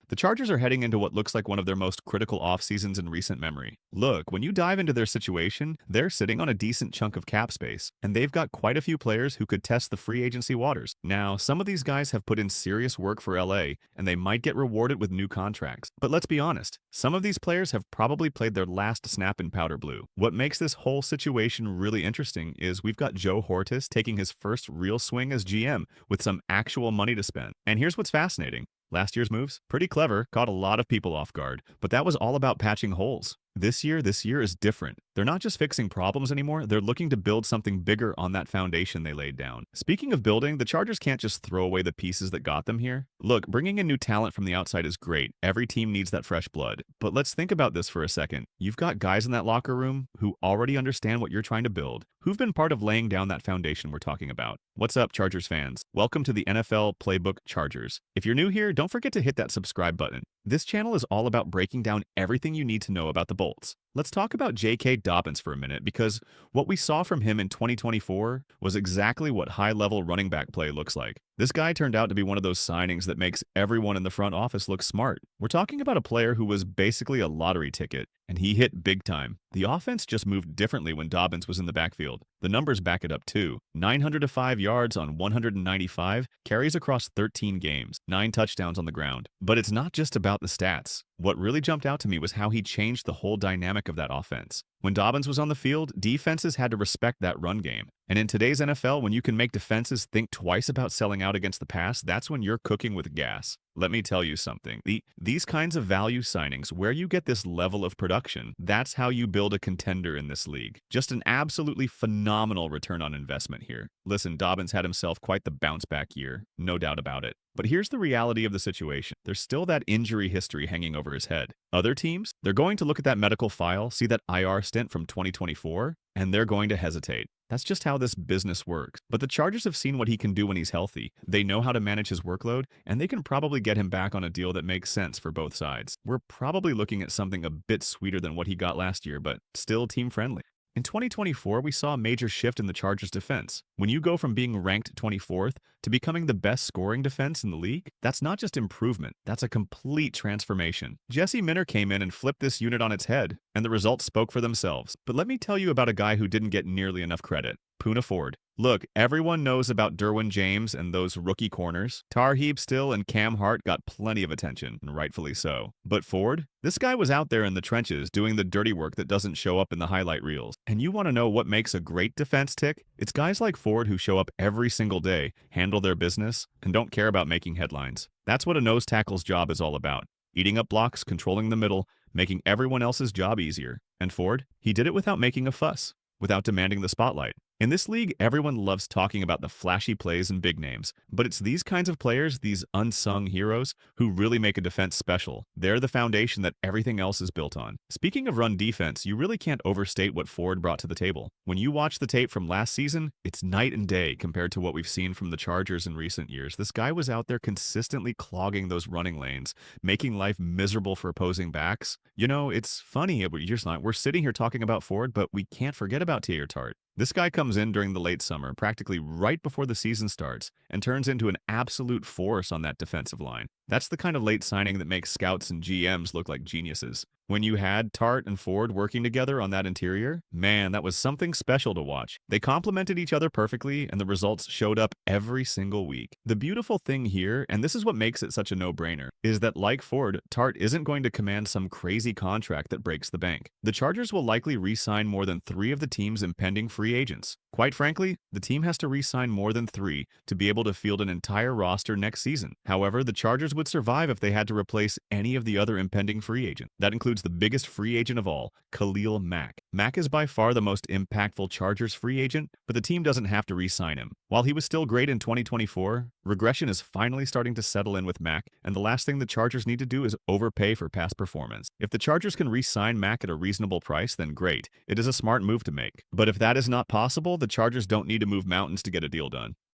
The Chargers are heading into what looks like one of their most critical offseasons in recent memory. Look, when you dive into their situation, they're sitting on a decent chunk of cap space, and they've got quite a few players who could test the free agency waters. Now, some of these guys have put in serious work for LA, and they might get rewarded with new contracts. But let's be honest, some of these players have probably played their last snap in powder blue. What makes this whole situation really interesting is we've got Joe Hortiz taking his first real swing as GM with some actual money to spend. And here's what's fascinating. Last year's moves, pretty clever, caught a lot of people off guard, but that was all about patching holes. This year is different. They're not just fixing problems anymore, they're looking to build something bigger on that foundation they laid down. Speaking of building, the Chargers can't just throw away the pieces that got them here. Look, bringing in new talent from the outside is great. Every team needs that fresh blood. But let's think about this for a second. You've got guys in that locker room who already understand what you're trying to build, who've been part of laying down that foundation we're talking about. What's up, Chargers fans? Welcome to the NFL Playbook Chargers. If you're new here, don't forget to hit that subscribe button. This channel is all about breaking down everything you need to know about the Bolts. Let's talk about J.K. Dobbins for a minute, because what we saw from him in 2024 was exactly what high-level running back play looks like. This guy turned out to be one of those signings that makes everyone in the front office look smart. We're talking about a player who was basically a lottery ticket, and he hit big time. The offense just moved differently when Dobbins was in the backfield. The numbers back it up too. 905 yards on 195, carries across 13 games, 9 touchdowns on the ground. But it's not just about the stats. What really jumped out to me was how he changed the whole dynamic of that offense. When Dobbins was on the field, defenses had to respect that run game. And in today's NFL, when you can make defenses think twice about selling out against the pass, that's when you're cooking with gas. Let me tell you something. These kinds of value signings, where you get this level of production, that's how you build a contender in this league. Just an absolutely phenomenal return on investment here. Listen, Dobbins had himself quite the bounce back year, no doubt about it. But here's the reality of the situation. There's still that injury history hanging over his head. Other teams, they're going to look at that medical file, see that IR stint from 2024, and they're going to hesitate. That's just how this business works. But the Chargers have seen what he can do when he's healthy. They know how to manage his workload, and they can probably get him back on a deal that makes sense for both sides. We're probably looking at something a bit sweeter than what he got last year, but still team-friendly. In 2024, we saw a major shift in the Chargers' defense. When you go from being ranked 24th to becoming the best scoring defense in the league, that's not just improvement, that's a complete transformation. Jesse Minter came in and flipped this unit on its head, and the results spoke for themselves. But let me tell you about a guy who didn't get nearly enough credit. Poona Ford. Look, everyone knows about Derwin James and those rookie corners. Tarheeb Still and Cam Hart got plenty of attention, and rightfully so. But Ford? This guy was out there in the trenches doing the dirty work that doesn't show up in the highlight reels. And you want to know what makes a great defense tick? It's guys like Ford who show up every single day, handle their business, and don't care about making headlines. That's what a nose tackle's job is all about. Eating up blocks, controlling the middle, making everyone else's job easier. And Ford? He did it without making a fuss, without demanding the spotlight. In this league, everyone loves talking about the flashy plays and big names, but it's these kinds of players, these unsung heroes, who really make a defense special. They're the foundation that everything else is built on. Speaking of run defense, you really can't overstate what Ford brought to the table. When you watch the tape from last season, it's night and day compared to what we've seen from the Chargers in recent years. This guy was out there consistently clogging those running lanes, making life miserable for opposing backs. You know, it's funny, we're sitting here talking about Ford, but we can't forget about Teair Tart. This guy comes in during the late summer, practically right before the season starts, and turns into an absolute force on that defensive line. That's the kind of late signing that makes scouts and GMs look like geniuses. When you had Tart and Ford working together on that interior, man, that was something special to watch. They complemented each other perfectly, and the results showed up every single week. The beautiful thing here, and this is what makes it such a no-brainer, is that like Ford, Tart isn't going to command some crazy contract that breaks the bank. The Chargers will likely re-sign more than 3 of the team's impending free agents. Quite frankly, the team has to re-sign more than 3 to be able to field an entire roster next season. However, the Chargers would survive if they had to replace any of the other impending free agents. That includes the biggest free agent of all, Khalil Mack. Mack is by far the most impactful Chargers free agent, but the team doesn't have to re-sign him. While he was still great in 2024, regression is finally starting to settle in with Mack, and the last thing the Chargers need to do is overpay for past performance. If the Chargers can re-sign Mack at a reasonable price, then great. It is a smart move to make. But if that is not possible, the Chargers don't need to move mountains to get a deal done.